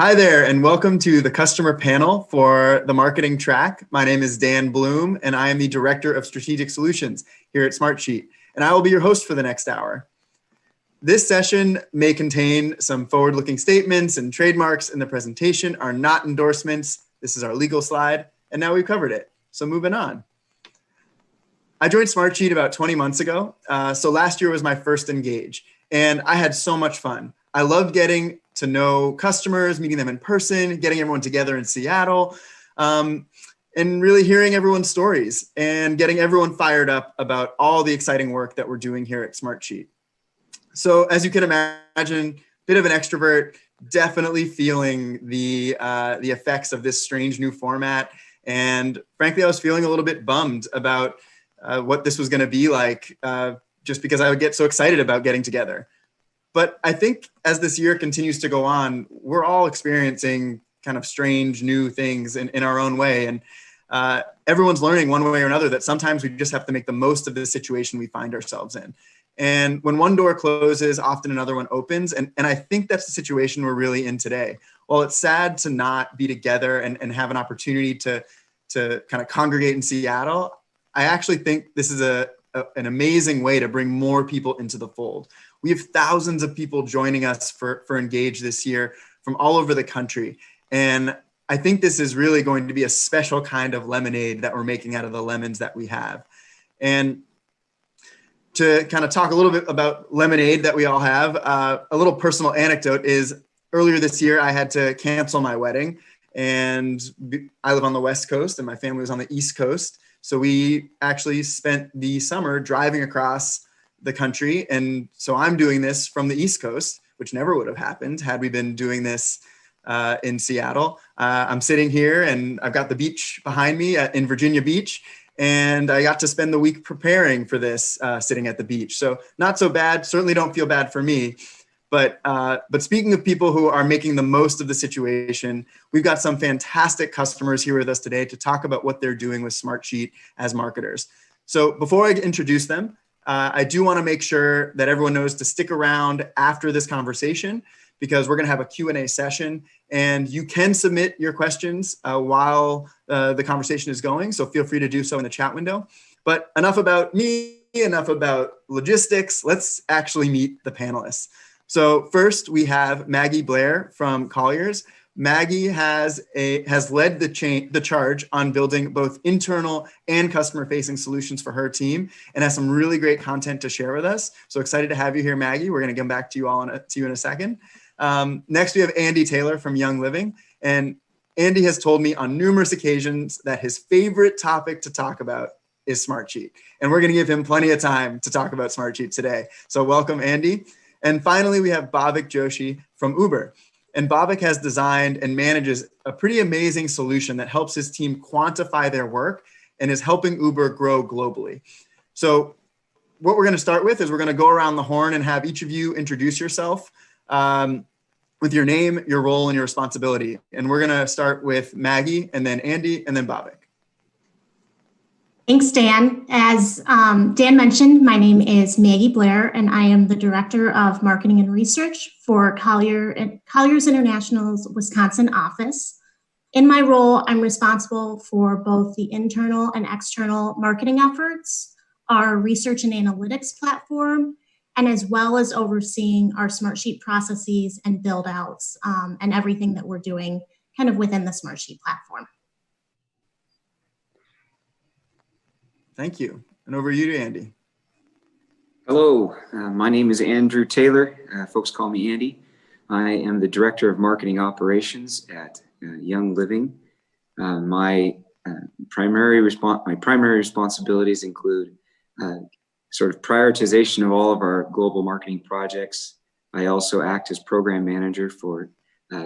Hi there, and welcome to the customer panel for the marketing track. My name is Dan Bloom, and I am the Director of Strategic Solutions here at Smartsheet, and I will be your host for the next hour. This session may contain some forward-looking statements, and trademarks in the presentation are not endorsements. This is our legal slide, and now we've covered it. So moving on. I joined Smartsheet about 20 months ago, so last year was my first Engage, and I had so much fun. I loved getting to know customers, meeting them in person, getting everyone together in Seattle, and really hearing everyone's stories and getting everyone fired up about all the exciting work that we're doing here at Smartsheet. So as you can imagine, bit of an extrovert, definitely feeling the effects of this strange new format. And frankly, I was feeling a little bit bummed about what this was going to be like, just because I would get so excited about getting together. But I think as this year continues to go on, we're all experiencing kind of strange new things in our own way. And everyone's learning one way or another that sometimes we just have to make the most of the situation we find ourselves in. And when one door closes, often another one opens. And I think that's the situation we're really in today. While it's sad to not be together and have an opportunity to kind of congregate in Seattle, I actually think this is an amazing way to bring more people into the fold. We have thousands of people joining us for Engage this year from all over the country. And I think this is really going to be a special kind of lemonade that we're making out of the lemons that we have. And to kind of talk a little bit about lemonade that we all have, a little personal anecdote is earlier this year, I had to cancel my wedding. And I live on the West Coast and my family was on the East Coast. So we actually spent the summer driving across the country. And so I'm doing this from the East Coast, which never would have happened had we been doing this in Seattle. I'm sitting here and I've got the beach behind me in Virginia Beach. And I got to spend the week preparing for this sitting at the beach. So not so bad, certainly don't feel bad for me. But speaking of people who are making the most of the situation, we've got some fantastic customers here with us today to talk about what they're doing with Smartsheet as marketers. So before I introduce them, I do want to make sure that everyone knows to stick around after this conversation because we're going to have a Q&A session and you can submit your questions while the conversation is going. So feel free to do so in the chat window. But enough about me, enough about logistics. Let's actually meet the panelists. So first we have Maggie Blair from Colliers. Maggie has led the charge on building both internal and customer-facing solutions for her team and has some really great content to share with us. So excited to have you here, Maggie. We're going to come back to you all in a second. Next, we have Andy Taylor from Young Living. And Andy has told me on numerous occasions that his favorite topic to talk about is Smartsheet. And we're going to give him plenty of time to talk about Smartsheet today. So welcome, Andy. And finally, we have Bhavik Joshi from Uber. And Bhavik has designed and manages a pretty amazing solution that helps his team quantify their work and is helping Uber grow globally. So what we're going to start with is we're going to go around the horn and have each of you introduce yourself with your name, your role, and your responsibility. And we're going to start with Maggie, and then Andy, and then Bhavik. Thanks, Dan. As Dan mentioned, my name is Maggie Blair, and I am the Director of Marketing and Research for Colliers International's Wisconsin office. In my role, I'm responsible for both the internal and external marketing efforts, our research and analytics platform, and as well as overseeing our Smartsheet processes and build-outs and everything that we're doing kind of within the Smartsheet platform. Thank you. And over to you, Andy. Hello, my name is Andrew Taylor. Folks call me Andy. I am the Director of Marketing Operations at Young Living. My primary responsibilities include sort of prioritization of all of our global marketing projects. I also act as program manager for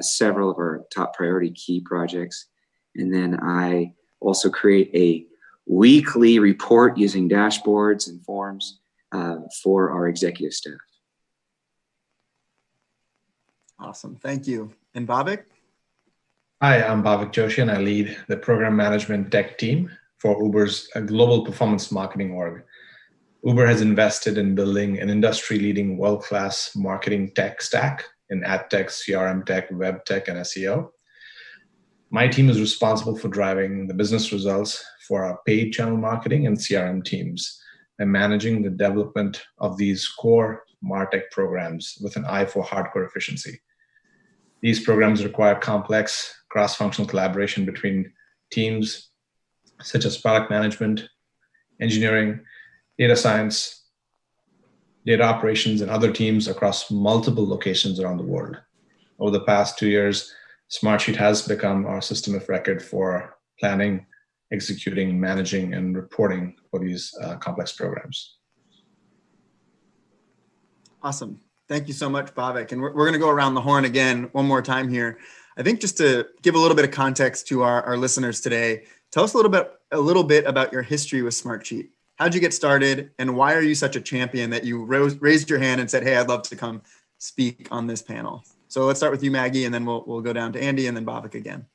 several of our top priority key projects. And then I also create a weekly report using dashboards and forms for our executive staff. Awesome, thank you. And Bhavik? Hi, I'm Bhavik Joshi, and I lead the program management tech team for Uber's global performance marketing org. Uber has invested in building an industry-leading world-class marketing tech stack in ad tech, CRM tech, web tech, and SEO. My team is responsible for driving the business results for our paid channel marketing and CRM teams and managing the development of these core MarTech programs with an eye for hardcore efficiency. These programs require complex cross-functional collaboration between teams such as product management, engineering, data science, data operations, and other teams across multiple locations around the world. Over the past 2 years, Smartsheet has become our system of record for planning, executing, managing, and reporting for these complex programs. Awesome. Thank you so much, Bhavik. And we're going to go around the horn again one more time here. I think just to give a little bit of context to our listeners today, tell us a little bit about your history with Smartsheet. How'd you get started, and why are you such a champion that you raised your hand and said, hey, I'd love to come speak on this panel? So let's start with you, Maggie, and then we'll go down to Andy and then Bhavik again.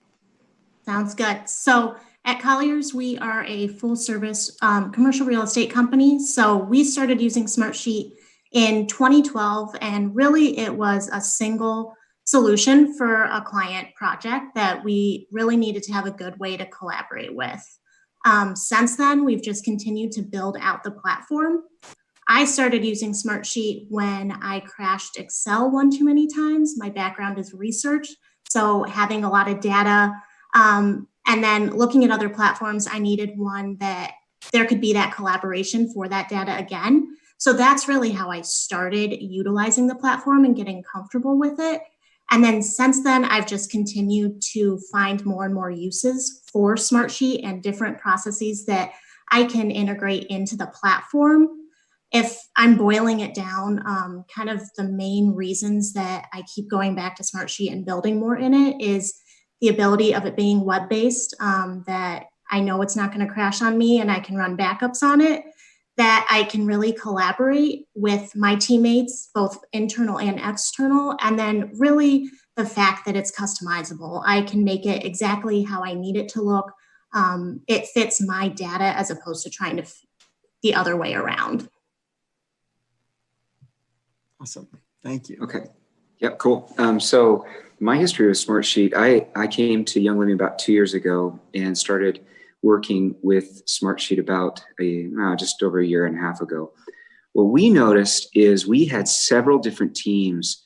Sounds good. So at Colliers, we are a full service commercial real estate company. So we started using Smartsheet in 2012, and really it was a single solution for a client project that we really needed to have a good way to collaborate with. Since then, we've just continued to build out the platform. I started using Smartsheet when I crashed Excel one too many times. My background is research, so having a lot of data, and then looking at other platforms, I needed one that there could be that collaboration for that data again. So that's really how I started utilizing the platform and getting comfortable with it. And then since then, I've just continued to find more and more uses for Smartsheet and different processes that I can integrate into the platform. If I'm boiling it down, kind of the main reasons that I keep going back to Smartsheet and building more in it is the ability of it being web-based, that I know it's not going to crash on me and I can run backups on it, that I can really collaborate with my teammates, both internal and external, and then really the fact that it's customizable. I can make it exactly how I need it to look. It fits my data as opposed to trying to the other way around. Awesome. Thank you. Okay. Yep, cool. So my history with Smartsheet, I came to Young Living about 2 years ago and started working with Smartsheet about just over a year and a half ago. What we noticed is we had several different teams,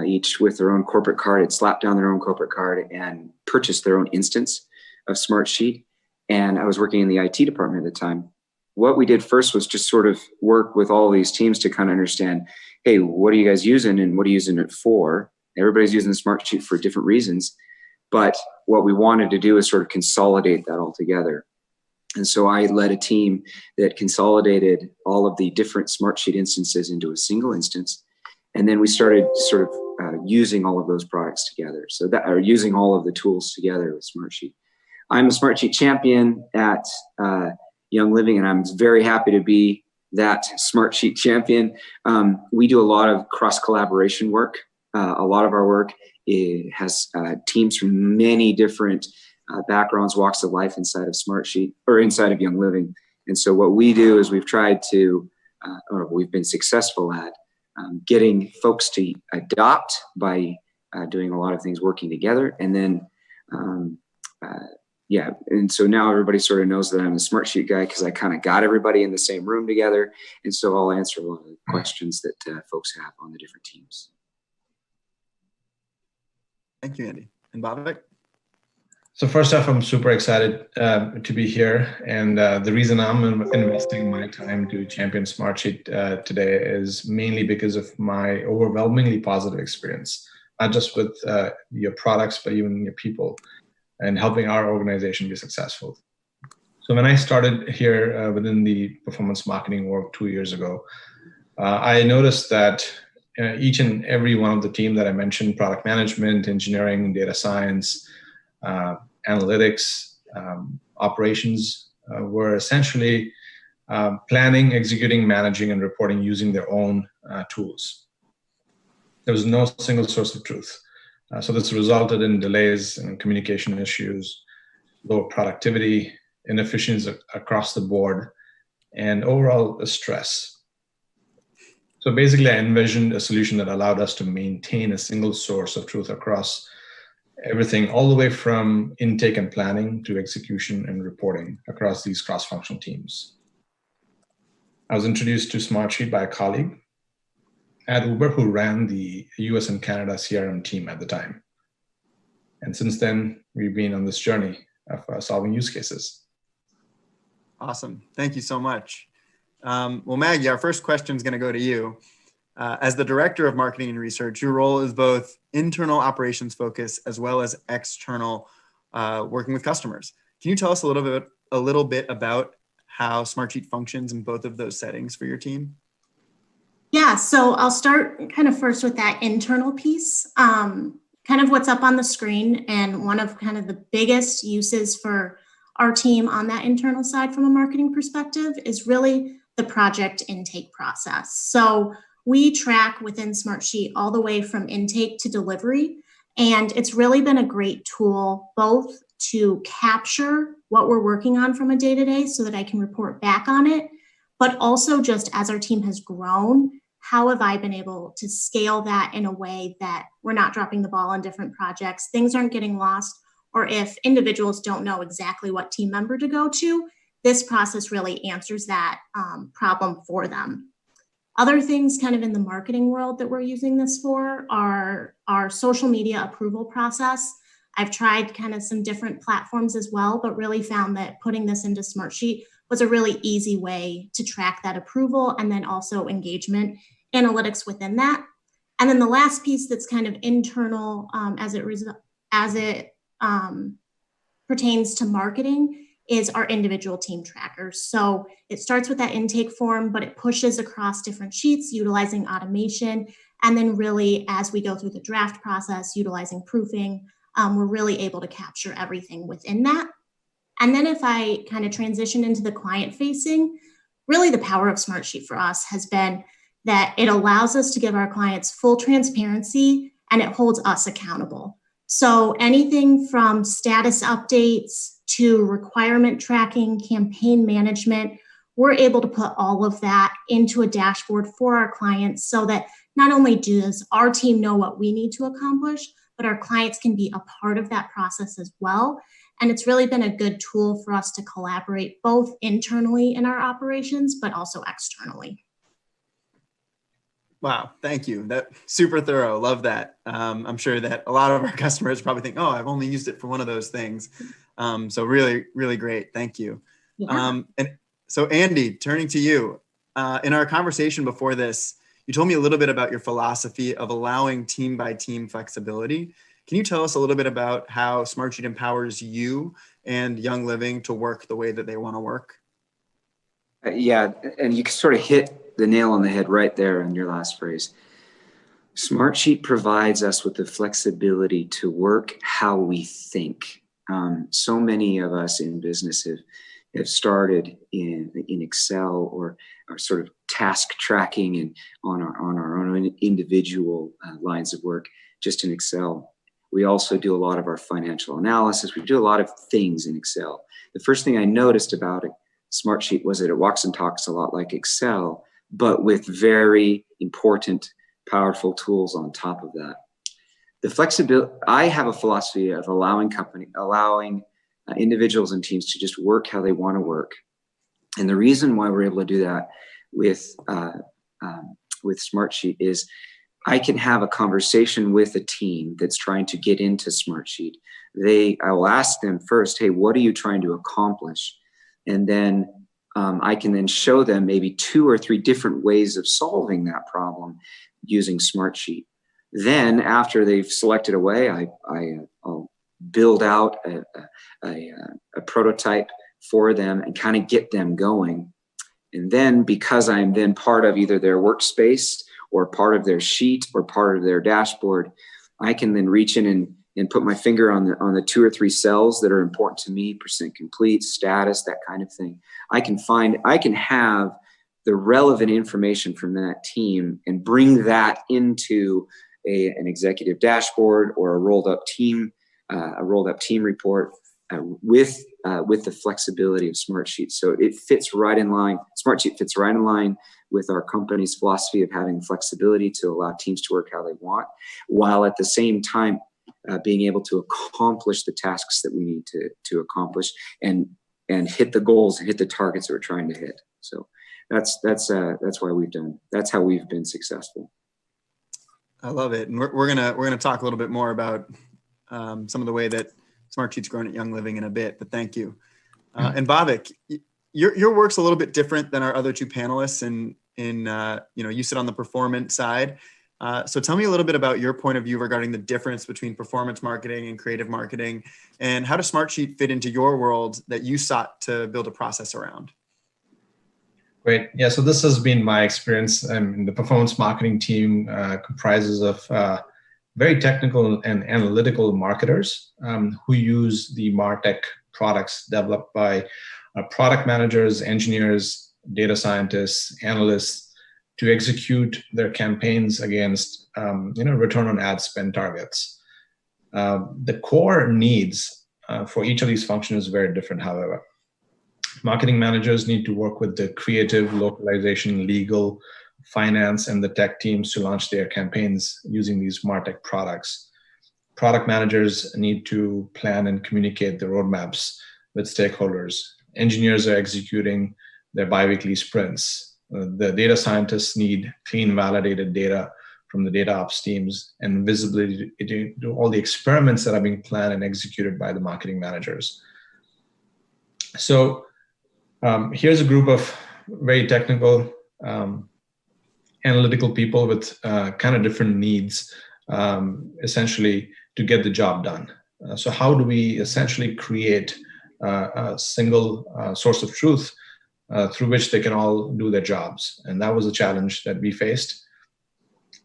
each with their own corporate card, had slapped down their own corporate card and purchased their own instance of Smartsheet. And I was working in the IT department at the time. What we did first was just sort of work with all these teams to kind of understand, hey, what are you guys using and what are you using it for? Everybody's using Smartsheet for different reasons. But what we wanted to do is sort of consolidate that all together. And so I led a team that consolidated all of the different Smartsheet instances into a single instance. And then we started sort of using all of those products together. So that, or using all of the tools together with Smartsheet. I'm a Smartsheet champion at Young Living, and I'm very happy to be that Smartsheet champion. We do a lot of cross-collaboration work. A lot of our work has teams from many different backgrounds, walks of life inside of Smartsheet or inside of Young Living. And so what we do is we've tried to, or we've been successful at getting folks to adopt by doing a lot of things working together. And then, and so now everybody sort of knows that I'm a Smartsheet guy because I kind of got everybody in the same room together. And so I'll answer a lot of the questions that folks have on the different teams. Thank you, Andy. And Bhavik? So first off, I'm super excited to be here. And the reason I'm investing my time to champion Smartsheet today is mainly because of my overwhelmingly positive experience, not just with your products, but even your people, and helping our organization be successful. So when I started here within the performance marketing work 2 years ago, I noticed that each and every one of the team that I mentioned, product management, engineering, data science, analytics, operations, were essentially planning, executing, managing, and reporting using their own tools. There was no single source of truth. So this resulted in delays and communication issues, lower productivity, inefficiencies across the board, and overall stress. So basically, I envisioned a solution that allowed us to maintain a single source of truth across everything, all the way from intake and planning to execution and reporting across these cross-functional teams. I was introduced to Smartsheet by a colleague at Uber who ran the US and Canada CRM team at the time. And since then, we've been on this journey of solving use cases. Awesome. Thank you so much. Well, Maggie, our first question is going to go to you. As the Director of Marketing and Research, your role is both internal operations focus as well as external working with customers. Can you tell us a little bit about how Smartsheet functions in both of those settings for your team? Yeah, so I'll start kind of first with that internal piece, kind of what's up on the screen. And one of kind of the biggest uses for our team on that internal side from a marketing perspective is really the project intake process. So we track within Smartsheet all the way from intake to delivery. And it's really been a great tool both to capture what we're working on from a day-to-day so that I can report back on it, but also just as our team has grown, how have I been able to scale that in a way that we're not dropping the ball on different projects, things aren't getting lost, or if individuals don't know exactly what team member to go to, this process really answers that problem for them. Other things kind of in the marketing world that we're using this for are our social media approval process. I've tried kind of some different platforms as well, but really found that putting this into Smartsheet was a really easy way to track that approval and then also engagement analytics within that. And then the last piece that's kind of internal as it pertains to marketing is our individual team trackers. So it starts with that intake form, but it pushes across different sheets utilizing automation. And then really, as we go through the draft process, utilizing proofing, we're really able to capture everything within that. And then if I kind of transition into the client facing, really the power of Smartsheet for us has been that it allows us to give our clients full transparency and it holds us accountable. So anything from status updates to requirement tracking, campaign management, we're able to put all of that into a dashboard for our clients so that not only does our team know what we need to accomplish, but our clients can be a part of that process as well. And it's really been a good tool for us to collaborate both internally in our operations, but also externally. Wow, thank you. That's super thorough. Love that. I'm sure that a lot of our customers probably think, oh, I've only used it for one of those things. So really, really great. Thank you. Yeah. And so Andy, turning to you, in our conversation before this, you told me a little bit about your philosophy of allowing team by team flexibility. Can you tell us a little bit about how Smartsheet empowers you and Young Living to work the way that they want to work? Yeah, and you sort of hit the nail on the head right there in your last phrase. Smartsheet provides us with the flexibility to work how we think. So many of us in business have started in Excel or sort of task tracking and on our own individual lines of work just in Excel. We also do a lot of our financial analysis. We do a lot of things in Excel. The first thing I noticed about it, Smartsheet, was that it walks and talks a lot like Excel, but with very important, powerful tools on top of that. The flexibility, I have a philosophy of allowing individuals and teams to just work how they want to work. And the reason why we're able to do that with Smartsheet is I can have a conversation with a team that's trying to get into Smartsheet. I will ask them first, hey, what are you trying to accomplish? And then I can then show them maybe 2 or 3 different ways of solving that problem using Smartsheet. Then after they've selected a way, I'll build out a prototype for them and kind of get them going. And then because I'm then part of either their workspace or part of their sheet or part of their dashboard, I can then reach in and put my finger on the 2 or 3 cells that are important to me, percent complete, status, that kind of thing. I can have the relevant information from that team and bring that into an executive dashboard or a rolled up team report with the flexibility of Smartsheet. So it fits right in line. Smartsheet fits right in line with our company's philosophy of having flexibility to allow teams to work how they want, while at the same time being able to accomplish the tasks that we need to accomplish and hit the goals and hit the targets that we're trying to hit. So that's why that's how we've been successful. I love it, and we're gonna talk a little bit more about some of the way that Smartsheet's grown at Young Living in a bit. But thank you. And Bhavik, your work's a little bit different than our other two panelists, and you sit on the performance side. So tell me a little bit about your point of view regarding the difference between performance marketing and creative marketing, and how does Smartsheet fit into your world that you sought to build a process around? Great. Yeah, so this has been my experience. The performance marketing team comprises of very technical and analytical marketers who use the MarTech products developed by product managers, engineers, data scientists, analysts to execute their campaigns against return on ad spend targets. The core needs for each of these functions is very different, however. Marketing managers need to work with the creative, localization, legal, finance, and the tech teams to launch their campaigns using these MarTech products. Product managers need to plan and communicate the roadmaps with stakeholders. Engineers are executing their biweekly sprints. The data scientists need clean, validated data from the data ops teams and visibility to do all the experiments that are being planned and executed by the marketing managers. So here's a group of very technical, analytical people with kind of different needs, essentially, to get the job done. So how do we essentially create a single source of truth through which they can all do their jobs? And that was a challenge that we faced.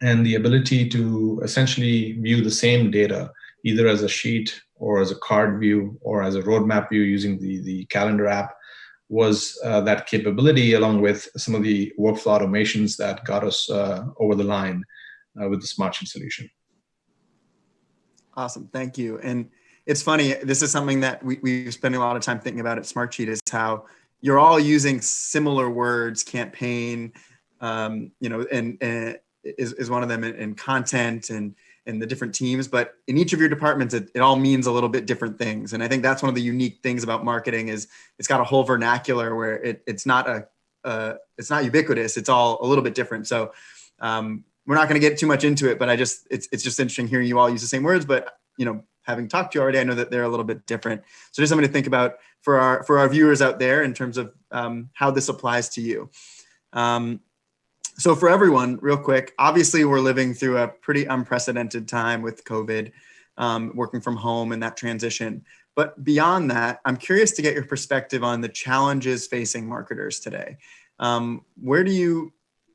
And the ability to essentially view the same data, either as a sheet or as a card view or as a roadmap view using the calendar app, was that capability, along with some of the workflow automations that got us over the line with the Smartsheet solution. Awesome, thank you. And it's funny, this is something that we've spent a lot of time thinking about at Smartsheet, is how you're all using similar words, campaign, and is one of them in content and the different teams, but in each of your departments, it all means a little bit different things. And I think that's one of the unique things about marketing is it's got a whole vernacular where it's not ubiquitous. It's all a little bit different. So we're not going to get too much into it, but it's just interesting hearing you all use the same words, but having talked to you already, I know that they're a little bit different. So just something to think about for our viewers out there in terms of how this applies to you. So for everyone, real quick, obviously we're living through a pretty unprecedented time with COVID, working from home and that transition. But beyond that, I'm curious to get your perspective on the challenges facing marketers today. Where do you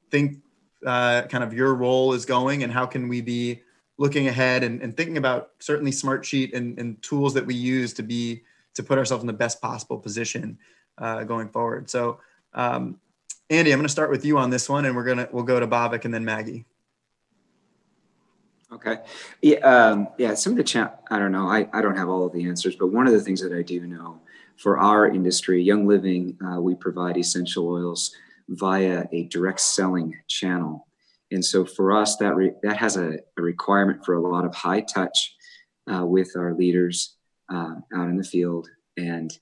think kind of your role is going, and how can we be looking ahead and thinking about certainly Smartsheet and tools that we use to put ourselves in the best possible position going forward? So Andy, I'm going to start with you on this one, and we'll go to Bhavik and then Maggie. Okay. Yeah. Some of the I don't know. I don't have all of the answers, but one of the things that I do know for our industry, Young Living, we provide essential oils via a direct selling channel. And so for us, that has a requirement for a lot of high touch with our leaders out in the field. And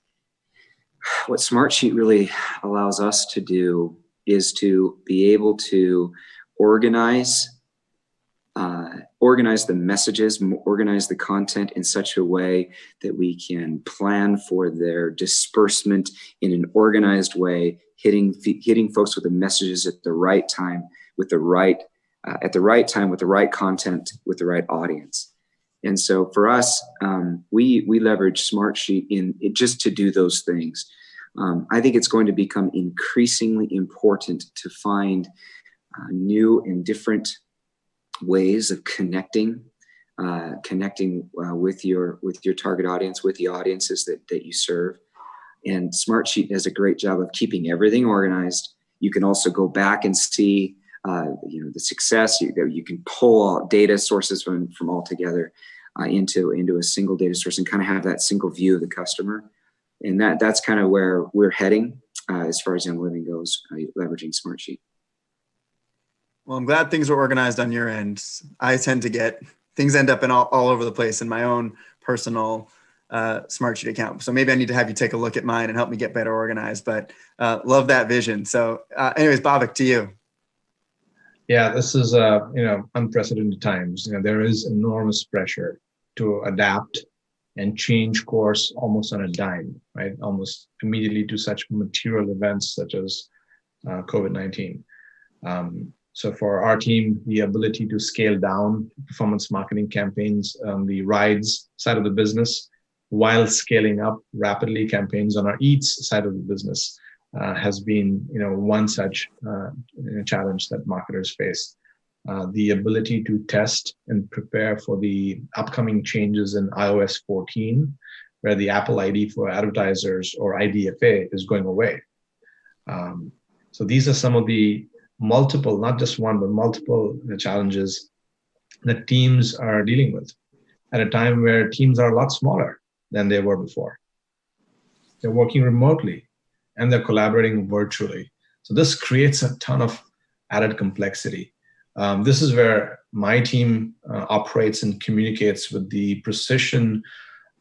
what Smartsheet really allows us to do is to be able to organize the messages, organize the content in such a way that we can plan for their disbursement in an organized way, hitting folks with the messages at the right time, with the right content, with the right audience. And so for us, we leverage Smartsheet just to do those things. I think it's going to become increasingly important to find new and different ways of connecting with your target audience, with the audiences that you serve. And Smartsheet does a great job of keeping everything organized. You can also go back and see the success. You can pull out data sources from all together. into a single data source and kind of have that single view of the customer. And that's kind of where we're heading as far as Young Living goes, leveraging Smartsheet. Well, I'm glad things are organized on your end. I tend to get things end up in all over the place in my own personal Smartsheet account. So maybe I need to have you take a look at mine and help me get better organized, but love that vision. So anyways, Bhavik, to you. Yeah, this is unprecedented times. There is enormous pressure to adapt and change course almost on a dime, right? Almost immediately to such material events such as COVID-19. So for our team, the ability to scale down performance marketing campaigns on the rides side of the business while scaling up rapidly campaigns on our eats side of the business has been, one such challenge that marketers face. The ability to test and prepare for the upcoming changes in iOS 14, where the Apple ID for advertisers or IDFA is going away. So these are some of the multiple, not just one, but multiple challenges that teams are dealing with at a time where teams are a lot smaller than they were before. They're working remotely and they're collaborating virtually. So this creates a ton of added complexity. This is where my team operates and communicates with the precision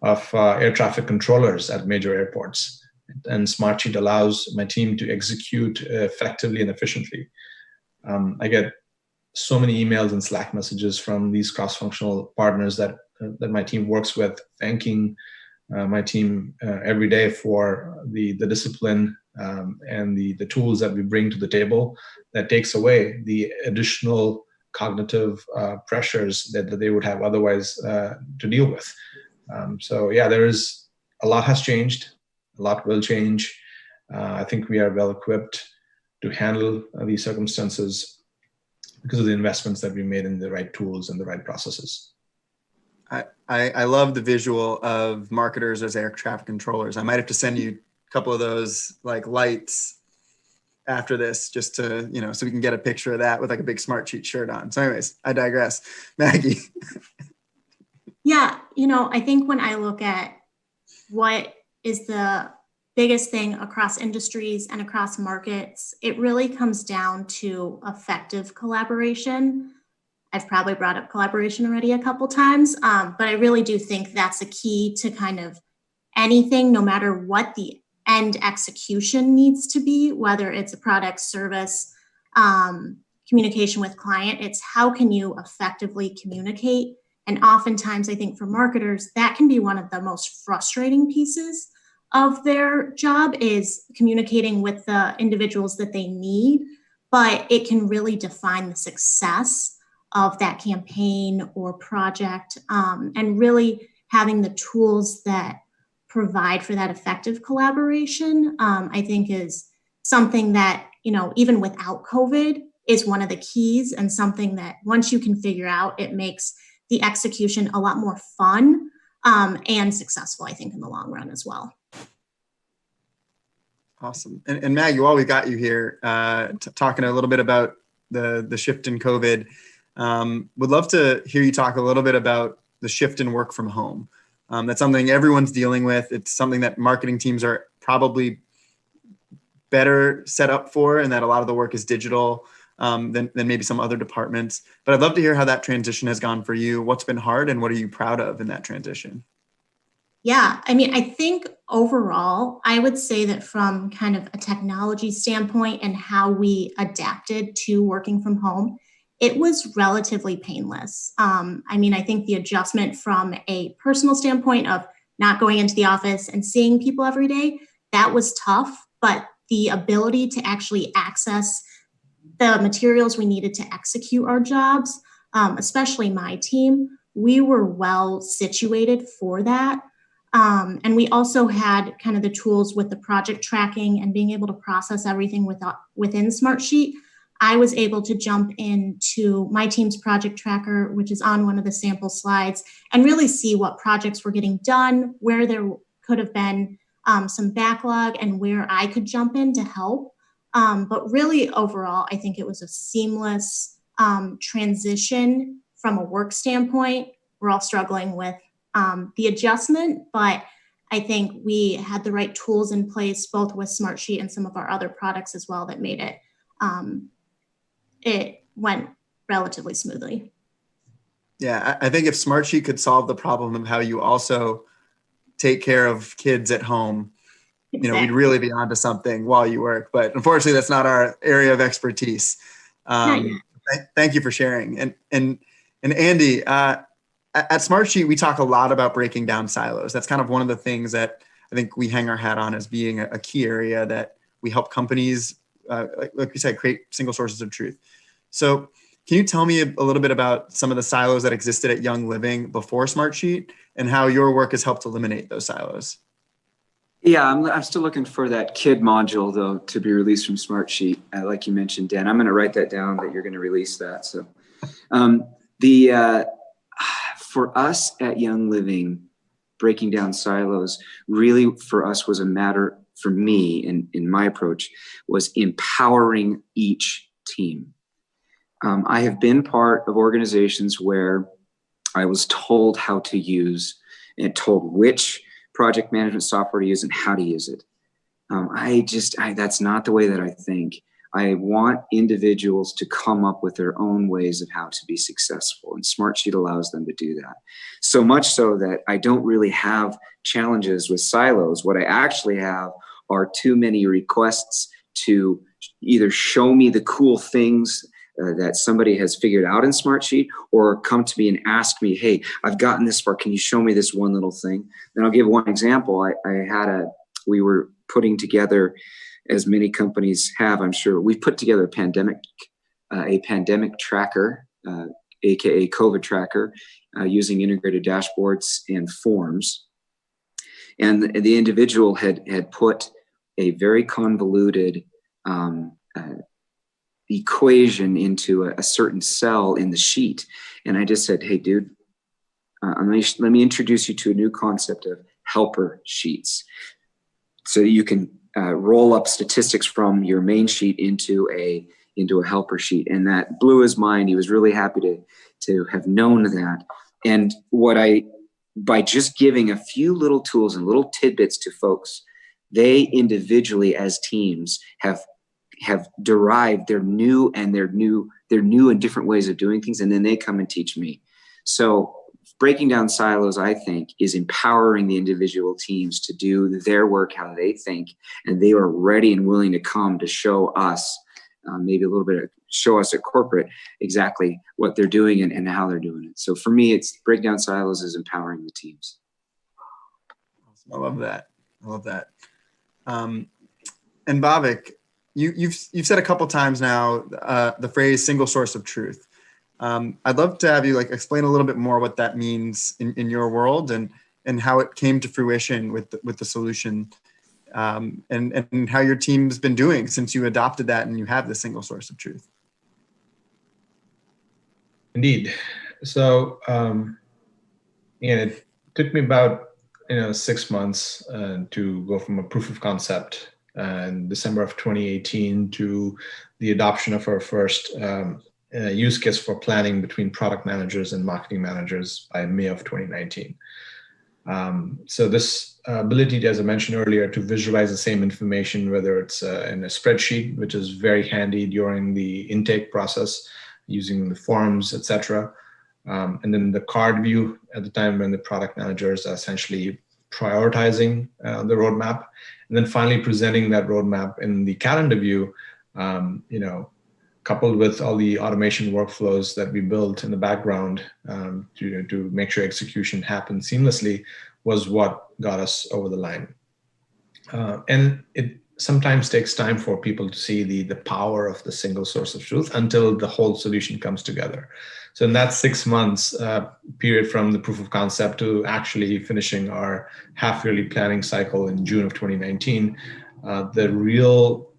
of air traffic controllers at major airports. And Smartsheet allows my team to execute effectively and efficiently. I get so many emails and Slack messages from these cross-functional partners that my team works with, thanking my team every day for the discipline and the tools that we bring to the table that takes away the additional cognitive pressures that they would have otherwise to deal with. There is a lot has changed, a lot will change. I think we are well equipped to handle these circumstances because of the investments that we made in the right tools and the right processes. I love the visual of marketers as air traffic controllers. I might have to send you a couple of those like lights after this just to, so we can get a picture of that with like a big Smartsheet shirt on. So anyways, I digress. Maggie. Yeah, I think when I look at what is the biggest thing across industries and across markets, it really comes down to effective collaboration. I've probably brought up collaboration already a couple times, but I really do think that's a key to kind of anything, no matter what the end execution needs to be, whether it's a product, service, communication with client. It's how can you effectively communicate? And oftentimes, I think for marketers, that can be one of the most frustrating pieces of their job is communicating with the individuals that they need, but it can really define the success of that campaign or project, and really having the tools that provide for that effective collaboration, I think is something that, even without COVID is one of the keys and something that once you can figure out, it makes the execution a lot more fun and successful, I think, in the long run as well. Awesome. And Maggie, while we got you here, talking a little bit about the shift in COVID, would love to hear you talk a little bit about the shift in work from home. That's something everyone's dealing with. It's something that marketing teams are probably better set up for, and that a lot of the work is digital than maybe some other departments. But I'd love to hear how that transition has gone for you. What's been hard and what are you proud of in that transition? Yeah, I think overall, I would say that from kind of a technology standpoint and how we adapted to working from home, it was relatively painless. I think the adjustment from a personal standpoint of not going into the office and seeing people every day, that was tough, but the ability to actually access the materials we needed to execute our jobs, especially my team, we were well situated for that. And we also had kind of the tools with the project tracking and being able to process everything within Smartsheet. I was able to jump into my team's project tracker, which is on one of the sample slides, and really see what projects were getting done, where there could have been some backlog, and where I could jump in to help. But really, overall, I think it was a seamless transition from a work standpoint. we're all struggling with the adjustment, but I think we had the right tools in place, both with Smartsheet and some of our other products as well, that made it went relatively smoothly. Yeah, I think if Smartsheet could solve the problem of how you also take care of kids at home, we'd really be onto something while you work. But unfortunately, that's not our area of expertise. Thank you for sharing. And Andy, at Smartsheet, we talk a lot about breaking down silos. That's kind of one of the things that I think we hang our hat on as being a key area that we help companies, like we said, create single sources of truth. So can you tell me a little bit about some of the silos that existed at Young Living before Smartsheet and how your work has helped eliminate those silos? Yeah, I'm still looking for that kid module, though, to be released from Smartsheet. Like you mentioned, Dan, I'm going to write that down that you're going to release that. So for us at Young Living, breaking down silos really for us was a matter, for me, in my approach, was empowering each team. I have been part of organizations where I was told how to use and told which project management software to use and how to use it. That's not the way that I think. I want individuals to come up with their own ways of how to be successful, and Smartsheet allows them to do that. So much so that I don't really have challenges with silos. What I actually have are too many requests to either show me the cool things that somebody has figured out in Smartsheet, or come to me and ask me, hey, I've gotten this far, can you show me this one little thing? And I'll give one example. We were putting together, as many companies have, I'm sure, we put together a pandemic tracker, aka COVID tracker, using integrated dashboards and forms. And the individual had put a very convoluted equation into a certain cell in the sheet. And I just said, hey, dude, let me introduce you to a new concept of helper sheets. So you can roll up statistics from your main sheet into a helper sheet. And that blew his mind. He was really happy to have known that. And by just giving a few little tools and little tidbits to folks, they individually as teams have derived their new and different ways of doing things, and then they come and teach me. So breaking down silos, I think, is empowering the individual teams to do their work how they think, and they are ready and willing to come to show us, show us at corporate exactly what they're doing and how they're doing it. So for me, it's break down silos is empowering the teams. Awesome. I love that. And Bhavik, you've said a couple times now the phrase "single source of truth." I'd love to have you explain a little bit more what that means in your world and how it came to fruition with the solution, and how your team's been doing since you adopted that and you have the single source of truth. Indeed. So it took me about 6 months to go from a proof of concept in December of 2018 to the adoption of our first use case for planning between product managers and marketing managers by May of 2019. So this ability, as I mentioned earlier, to visualize the same information, whether it's in a spreadsheet, which is very handy during the intake process, using the forms, etc. And then the card view at the time when the product managers are essentially prioritizing the roadmap, and then finally presenting that roadmap in the calendar view, coupled with all the automation workflows that we built in the background to make sure execution happened seamlessly, was what got us over the line. And it sometimes takes time for people to see the power of the single source of truth until the whole solution comes together. So in that 6 months period from the proof of concept to actually finishing our half-yearly planning cycle in June of 2019, the real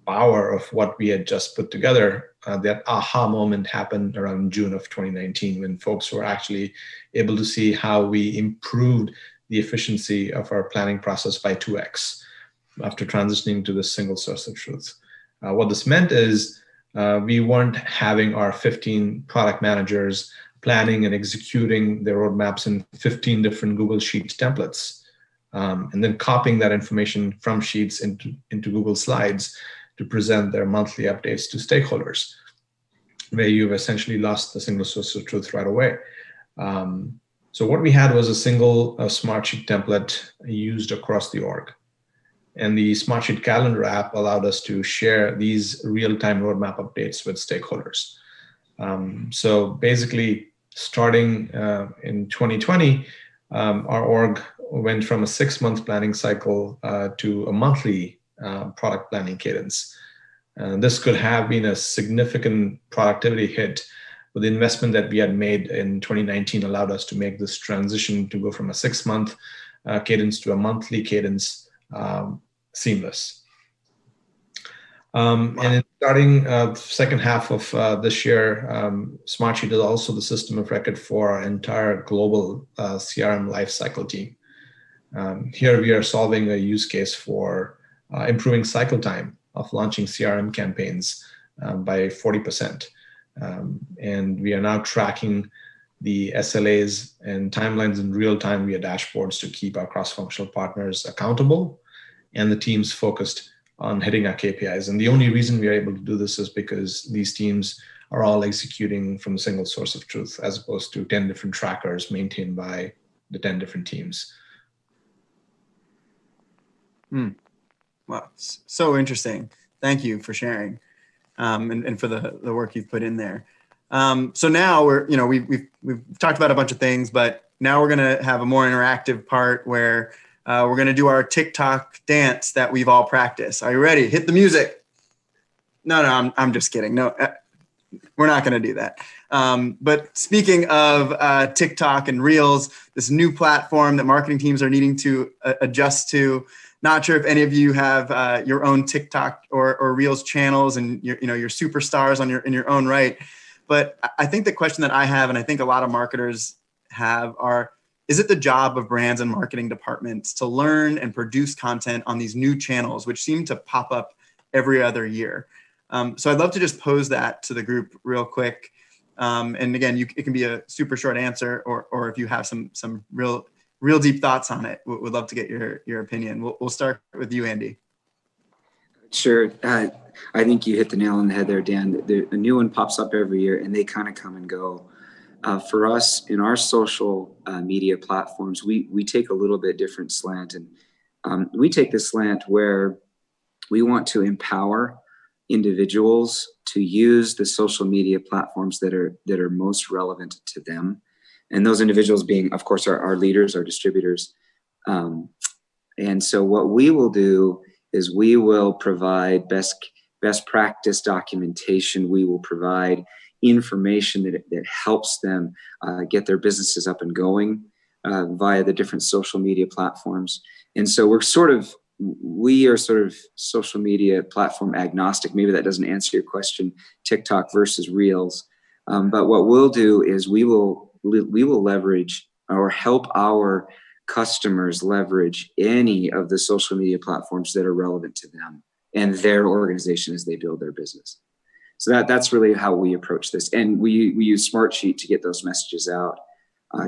power of what we had just put together, that aha moment happened around June of 2019 when folks were actually able to see how we improved the efficiency of our planning process by 2x after transitioning to this single source of truth. What this meant is we weren't having our 15 product managers planning and executing their roadmaps in 15 different Google Sheets templates, and then copying that information from Sheets into Google Slides to present their monthly updates to stakeholders, where you've essentially lost the single source of truth right away. So what we had was a single Smartsheet template used across the org. And the Smartsheet calendar app allowed us to share these real-time roadmap updates with stakeholders. So basically, starting in 2020, our org went from a 6-month planning cycle to a monthly product planning cadence. This could have been a significant productivity hit, but the investment that we had made in 2019 allowed us to make this transition to go from a 6-month cadence to a monthly cadence seamless. And in starting second half of this year, Smartsheet is also the system of record for our entire global CRM lifecycle team. Here we are solving a use case for improving cycle time of launching CRM campaigns by 40%. And we are now tracking the SLAs and timelines in real time via dashboards to keep our cross-functional partners accountable and the teams focused on hitting our KPIs. And the only reason we are able to do this is because these teams are all executing from a single source of truth, as opposed to 10 different trackers maintained by the 10 different teams. Wow, so interesting. Thank you for sharing, and for the work you've put in there. So now we've talked about a bunch of things, but now we're going to have a more interactive part where we're going to do our TikTok dance that we've all practiced. Are you ready? Hit the music. No, I'm just kidding. No, we're not going to do that. But speaking of TikTok and Reels, this new platform that marketing teams are needing to adjust to. Not sure if any of you have your own TikTok or Reels channels and you're superstars in your own right. But I think the question that I have, and I think a lot of marketers have, is it the job of brands and marketing departments to learn and produce content on these new channels, which seem to pop up every other year? So I'd love to just pose that to the group real quick. And again, it can be a super short answer, or if you have some real deep thoughts on it, we'd love to get your opinion. We'll start with you, Andy. Sure. I think you hit the nail on the head there, Dan. A new one pops up every year and they kind of come and go. For us, in our social media platforms, we take a little bit different slant. And we take the slant where we want to empower individuals to use the social media platforms that are most relevant to them. And those individuals being, of course, our leaders, our distributors. And so what we will do is we will provide best practice documentation. We will provide information that helps them get their businesses up and going via the different social media platforms. And so we are sort of social media platform agnostic. Maybe that doesn't answer your question, TikTok versus Reels. But what we'll do is we will leverage or help our customers leverage any of the social media platforms that are relevant to them and their organization as they build their business. So that's really how we approach this. And we use Smartsheet to get those messages out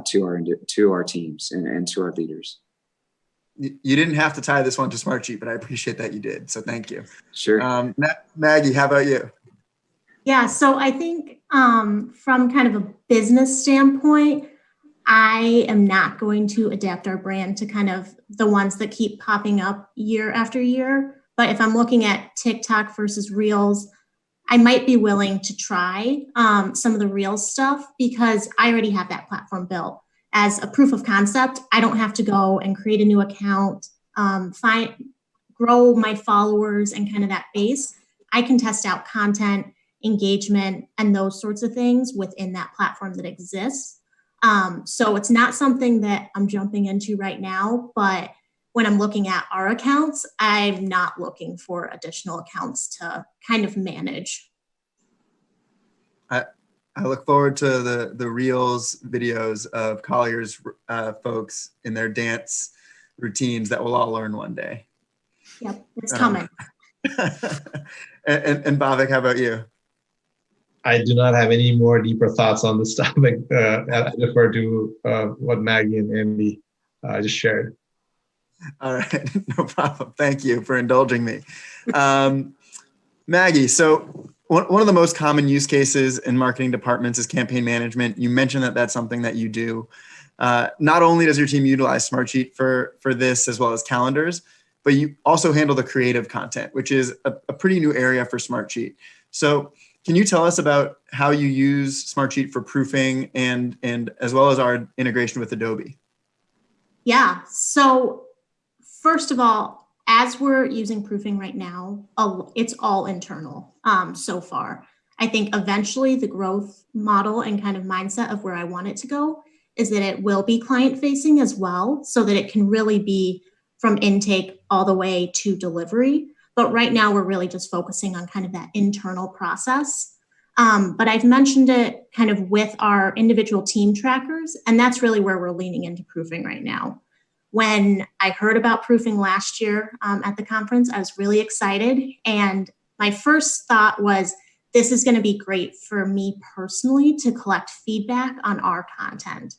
to our teams and to our leaders. You didn't have to tie this one to Smartsheet, but I appreciate that you did. So thank you. Sure. Maggie, how about you? Yeah, so I think from kind of a business standpoint, I am not going to adapt our brand to kind of the ones that keep popping up year after year. But if I'm looking at TikTok versus Reels, I might be willing to try some of the Reels stuff because I already have that platform built. As a proof of concept, I don't have to go and create a new account, grow my followers and kind of that base. I can test out content, engagement, and those sorts of things within that platform that exists. So it's not something that I'm jumping into right now, but when I'm looking at our accounts, I'm not looking for additional accounts to kind of manage. I look forward to the Reels videos of Collier's folks in their dance routines that we'll all learn one day. Yep, it's coming. And Bhavik, how about you? I do not have any more deeper thoughts on this topic. I defer to what Maggie and Andy just shared. All right, no problem. Thank you for indulging me. Maggie, so one of the most common use cases in marketing departments is campaign management. You mentioned that that's something that you do. Not only does your team utilize Smartsheet for this as well as calendars, but you also handle the creative content, which is a pretty new area for Smartsheet. So can you tell us about how you use Smartsheet for proofing and as well as our integration with Adobe? Yeah, so first of all, as we're using proofing right now, it's all internal so far. I think eventually the growth model and kind of mindset of where I want it to go is that it will be client facing as well, so that it can really be from intake all the way to delivery. But right now we're really just focusing on kind of that internal process. But I've mentioned it kind of with our individual team trackers, and that's really where we're leaning into proofing right now. When I heard about proofing last year at the conference, I was really excited. And my first thought was, this is going to be great for me personally to collect feedback on our content.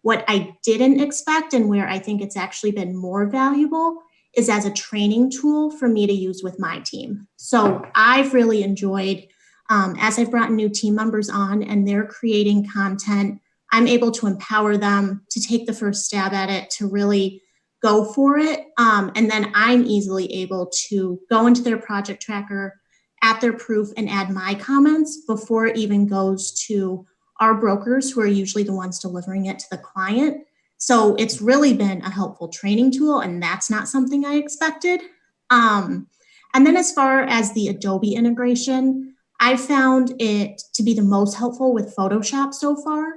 What I didn't expect, and where I think it's actually been more valuable, is as a training tool for me to use with my team. So I've really enjoyed, as I've brought new team members on and they're creating content, I'm able to empower them to take the first stab at it, to really go for it. And then I'm easily able to go into their project tracker, at their proof, and add my comments before it even goes to our brokers, who are usually the ones delivering it to the client. So it's really been a helpful training tool, and that's not something I expected. And then as far as the Adobe integration, I found it to be the most helpful with Photoshop so far.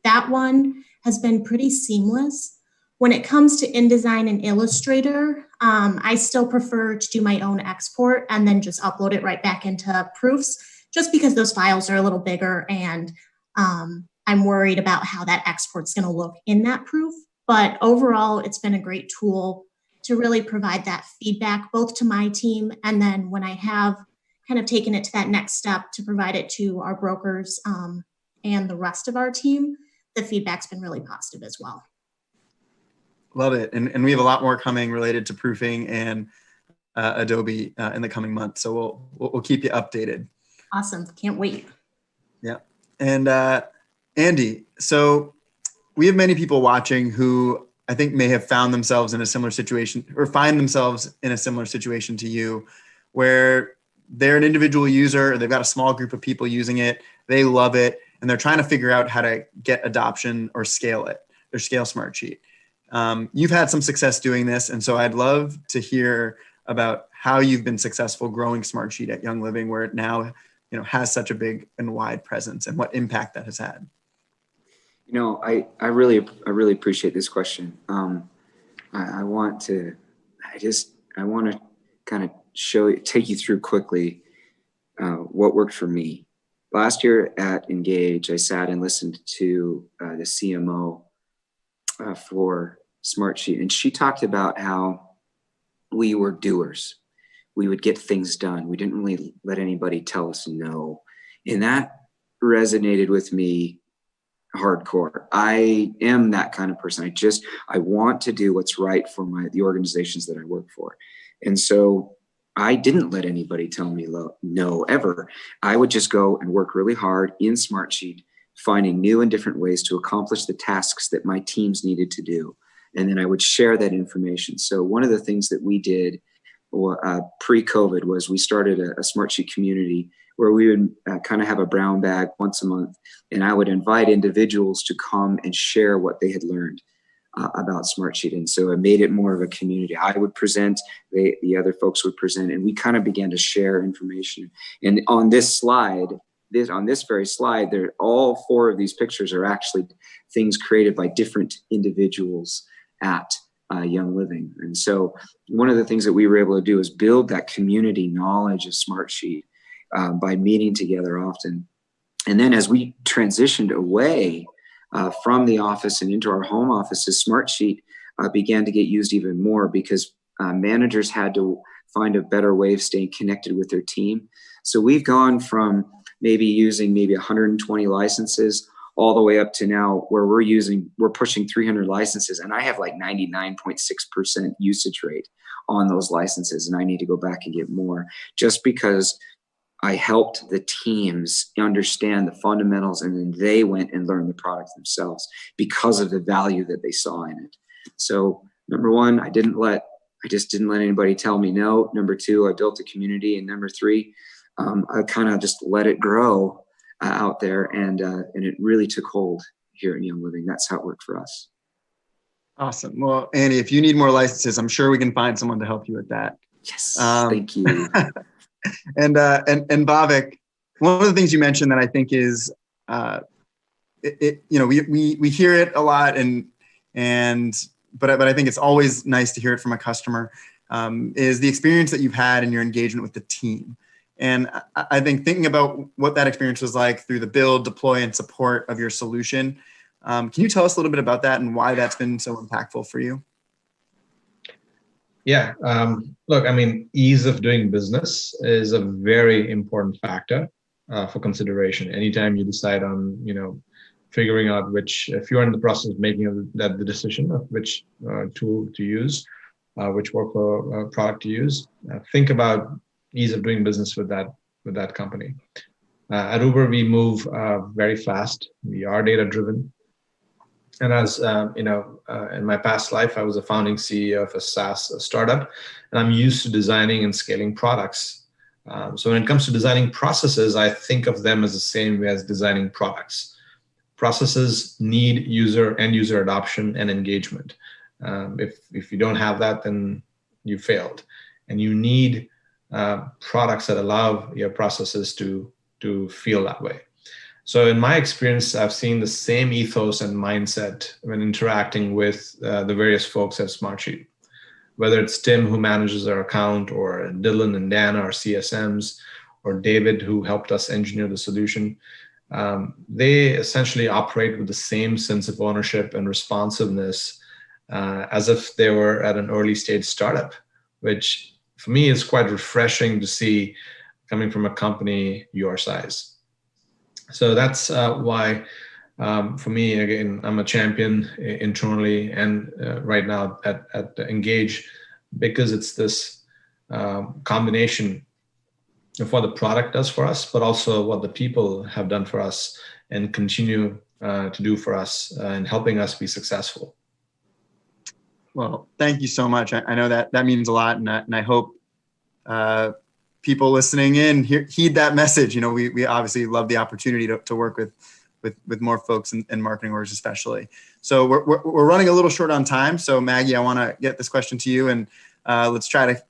That one has been pretty seamless. When it comes to InDesign and Illustrator, I still prefer to do my own export and then just upload it right back into proofs, just because those files are a little bigger and I'm worried about how that export's going to look in that proof. But overall, it's been a great tool to really provide that feedback both to my team, and then when I have kind of taken it to that next step to provide it to our brokers and the rest of our team, the feedback's been really positive as well. Love it. And we have a lot more coming related to proofing and Adobe in the coming months. So we'll keep you updated. Awesome. Can't wait. Yeah. And Andy, so we have many people watching who I think may have found themselves in a similar situation, or find themselves in a similar situation to you, where they're an individual user, or they've got a small group of people using it, they love it, and they're trying to figure out how to get adoption or scale it, or scale Smartsheet. You've had some success doing this, and so I'd love to hear about how you've been successful growing Smartsheet at Young Living, where it now has such a big and wide presence, and what impact that has had. I really appreciate this question. I want to kind of take you through quickly what worked for me. Last year at Engage, I sat and listened to the CMO for Smartsheet, and she talked about how we were doers. We would get things done. We didn't really let anybody tell us no. And that resonated with me hardcore. I am that kind of person. I want to do what's right for the organizations that I work for. And so I didn't let anybody tell me no ever. I would just go and work really hard in Smartsheet, finding new and different ways to accomplish the tasks that my teams needed to do. And then I would share that information. So one of the things that we did pre-COVID was we started a Smartsheet community where we would kind of have a brown bag once a month. And I would invite individuals to come and share what they had learned about Smartsheet. And so it made it more of a community. I would present, the other folks would present, and we kind of began to share information. And on this very slide, all four of these pictures are actually things created by different individuals at Young Living. And so one of the things that we were able to do is build that community knowledge of Smartsheet by meeting together often. And then as we transitioned away from the office and into our home offices, Smartsheet began to get used even more because managers had to find a better way of staying connected with their team. So we've gone from maybe using 120 licenses, all the way up to now where we're pushing 300 licenses, and I have like 99.6% usage rate on those licenses, and I need to go back and get more, just because I helped the teams understand the fundamentals, and then they went and learned the product themselves because of the value that they saw in it. So number one, I just didn't let anybody tell me no. Number two, I built a community, and number three, I kind of just let it grow out there, and it really took hold here in Young Living. That's how it worked for us. Awesome. Well, Andy, if you need more licenses, I'm sure we can find someone to help you with that. Yes, thank you. And Bhavik, one of the things you mentioned that I think is, we hear it a lot, but I think it's always nice to hear it from a customer, is the experience that you've had in your engagement with the team. And I think thinking about what that experience was like through the build, deploy, and support of your solution, can you tell us a little bit about that and why that's been so impactful for you? Yeah, look, I mean, ease of doing business is a very important factor for consideration. Anytime you decide on, figuring out if you're in the process of making the decision of which tool to use, which workflow product to use, think about ease of doing business with that company. At Uber, we move very fast. We are data driven. And as in my past life, I was a founding CEO of a SaaS startup, and I'm used to designing and scaling products. So when it comes to designing processes, I think of them as the same way as designing products. Processes need end user adoption and engagement. If you don't have that, then you failed. And you need products that allow your processes to feel that way. So in my experience, I've seen the same ethos and mindset when interacting with the various folks at Smartsheet. Whether it's Tim, who manages our account, or Dylan and Dan, our CSMs, or David, who helped us engineer the solution, they essentially operate with the same sense of ownership and responsiveness as if they were at an early stage startup, which for me is quite refreshing to see coming from a company your size. So that's why, for me, again, I'm a champion internally and right now at Engage, because it's this combination of what the product does for us, but also what the people have done for us and continue to do for us and helping us be successful. Well, thank you so much. I know that means a lot, and I hope people listening in heed that message. We obviously love the opportunity to work with more folks in marketing orders, especially. So we're running a little short on time. So Maggie, I want to get this question to you, and let's try to,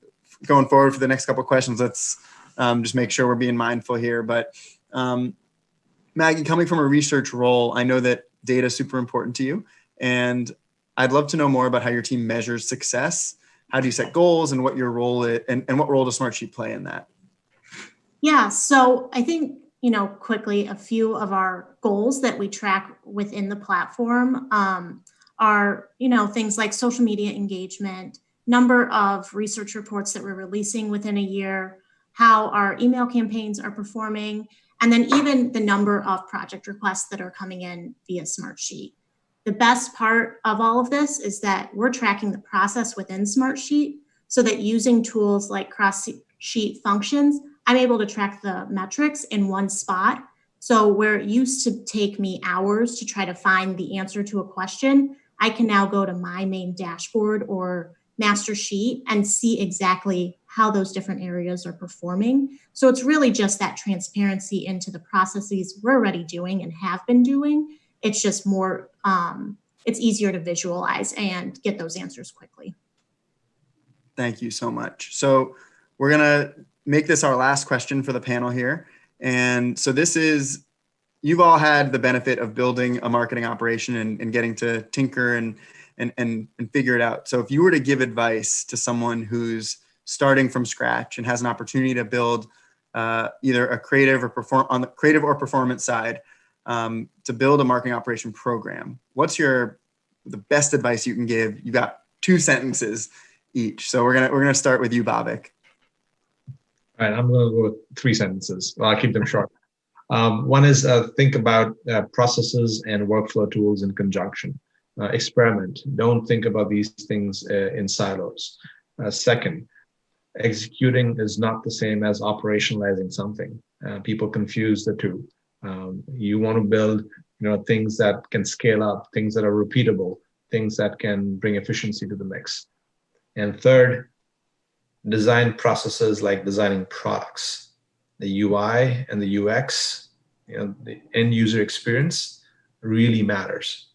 going forward for the next couple of questions, let's just make sure we're being mindful here. But Maggie, coming from a research role, I know that data is super important to you, and I'd love to know more about how your team measures success. How do you set goals, and what your role is, and what role does Smartsheet play in that? Yeah, so I think, quickly, a few of our goals that we track within the platform are, things like social media engagement, number of research reports that we're releasing within a year, how our email campaigns are performing, and then even the number of project requests that are coming in via Smartsheet. The best part of all of this is that we're tracking the process within Smartsheet, so that using tools like cross-sheet functions, I'm able to track the metrics in one spot. So where it used to take me hours to try to find the answer to a question, I can now go to my main dashboard or master sheet and see exactly how those different areas are performing. So it's really just that transparency into the processes we're already doing and have been doing. It's just more, it's easier to visualize and get those answers quickly. Thank you so much. So we're going to make this our last question for the panel here. And so this is, you've all had the benefit of building a marketing operation and getting to tinker and figure it out. So if you were to give advice to someone who's starting from scratch and has an opportunity to build either a creative or on the creative or performance side, to build a marketing operation program, what's the best advice you can give? You got 2 sentences each. So we're gonna start with you, Bhavik. All right, I'm gonna go with 3 sentences. Well, I'll keep them short. One is think about processes and workflow tools in conjunction. Experiment. Don't think about these things in silos. Second, executing is not the same as operationalizing something. People confuse the two. You want to build, things that can scale up, things that are repeatable, things that can bring efficiency to the mix. And third, design processes like designing products. The UI and the UX, the end user experience really matters.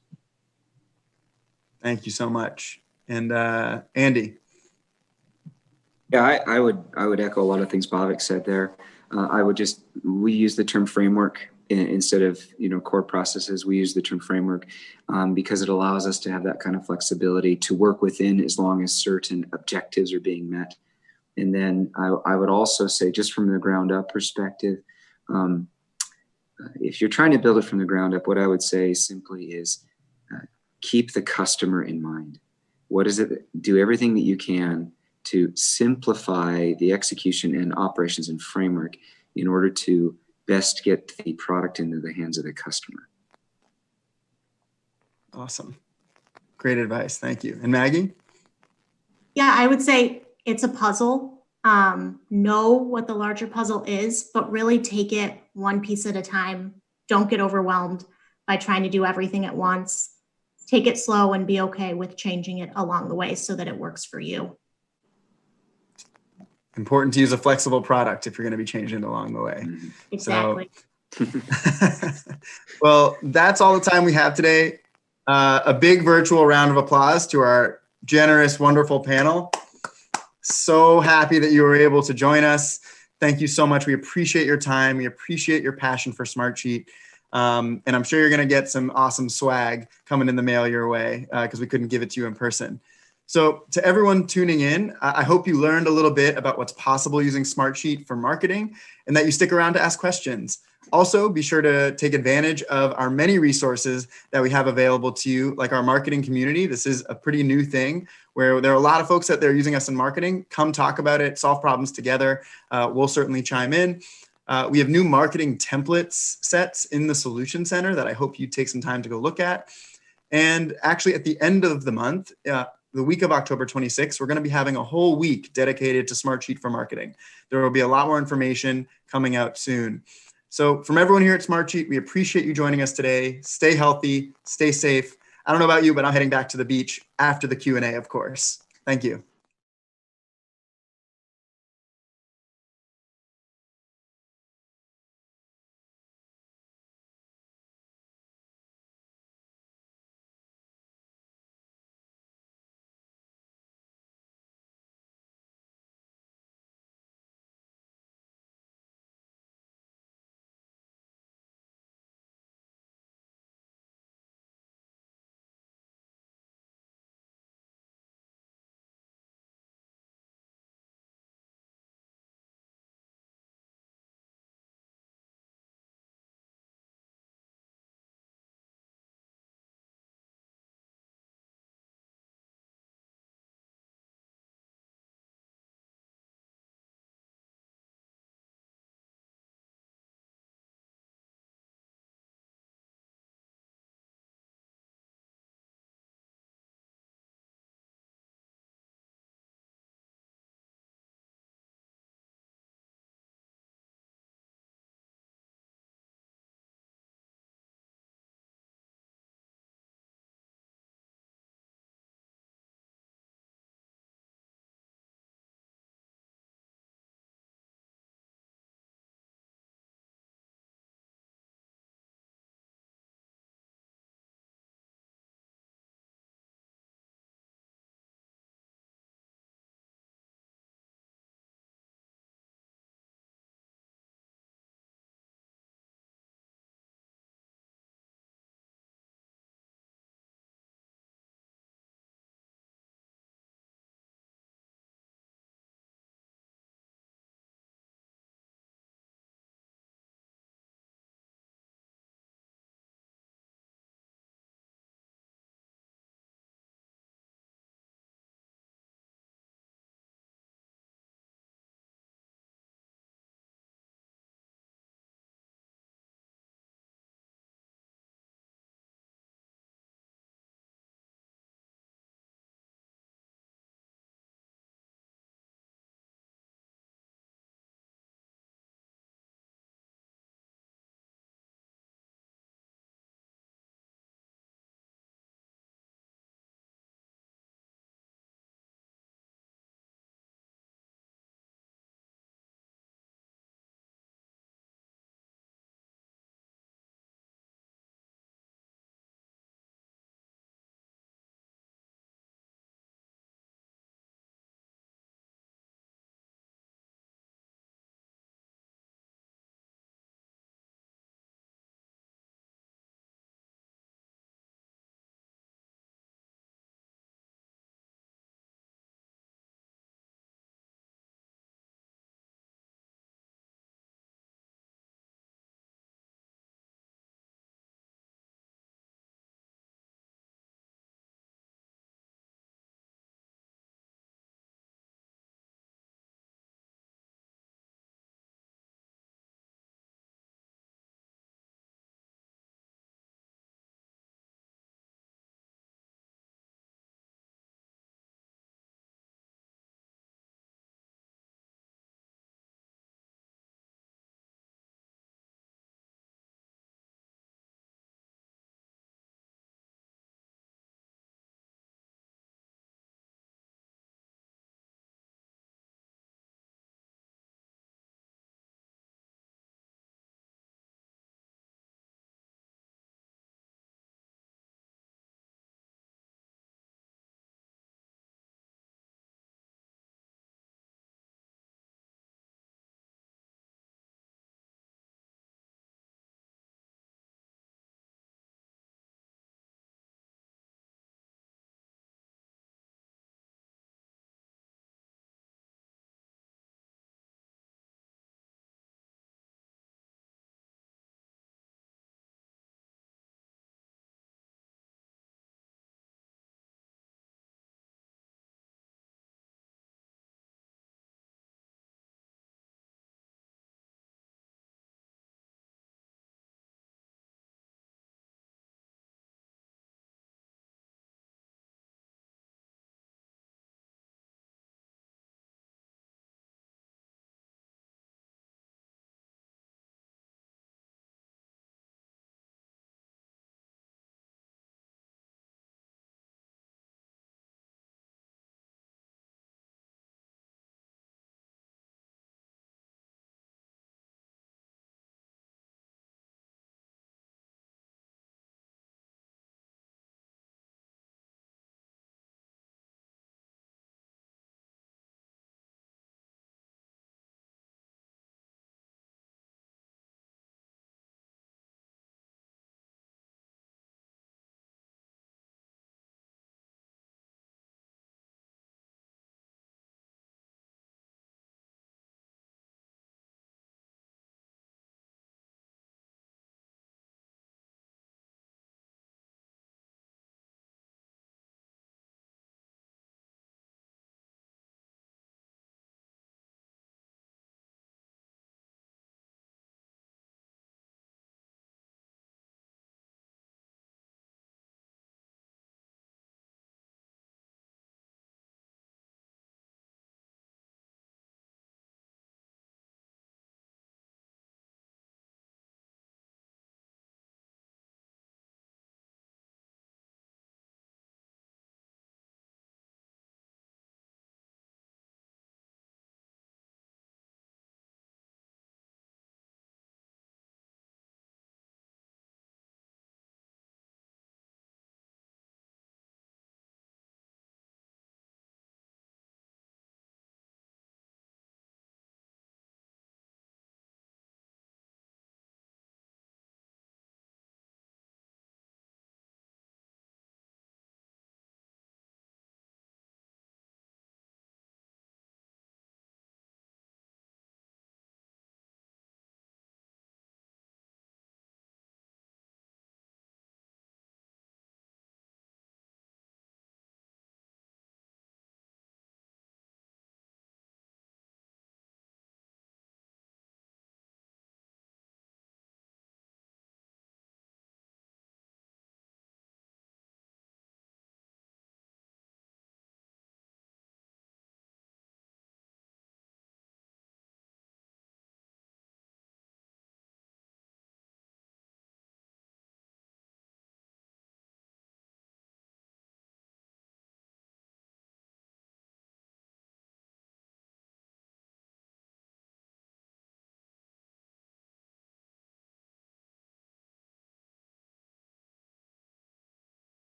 Thank you so much. And Andy. Yeah, I would echo a lot of things Bhavik said there. We use the term framework instead of core processes. We use the term framework because it allows us to have that kind of flexibility to work within as long as certain objectives are being met. And then I would also say, just from the ground up perspective, if you're trying to build it from the ground up, what I would say simply is keep the customer in mind. What is it? Do everything that you can to simplify the execution and operations and framework in order to best get the product into the hands of the customer. Awesome. Great advice. Thank you. And Maggie? Yeah, I would say it's a puzzle. Know what the larger puzzle is, but really take it one piece at a time. Don't get overwhelmed by trying to do everything at once. Take it slow and be okay with changing it along the way so that it works for you. Important to use a flexible product if you're going to be changing it along the way. Exactly. Well, that's all the time we have today. A big virtual round of applause to our generous, wonderful panel. So happy that you were able to join us. Thank you so much. We appreciate your time. We appreciate your passion for Smartsheet. And I'm sure you're going to get some awesome swag coming in the mail your way because we couldn't give it to you in person. So to everyone tuning in, I hope you learned a little bit about what's possible using Smartsheet for marketing and that you stick around to ask questions. Also, be sure to take advantage of our many resources that we have available to you, like our marketing community. This is a pretty new thing where there are a lot of folks that they're using us in marketing. Come talk about it, solve problems together. We'll certainly chime in. We have new marketing templates sets in the Solution Center that I hope you take some time to go look at. And actually at the end of the month, the week of October 26th, we're going to be having a whole week dedicated to Smartsheet for marketing. There will be a lot more information coming out soon. So from everyone here at Smartsheet, we appreciate you joining us today. Stay healthy, stay safe. I don't know about you, but I'm heading back to the beach after the Q&A, of course. Thank you.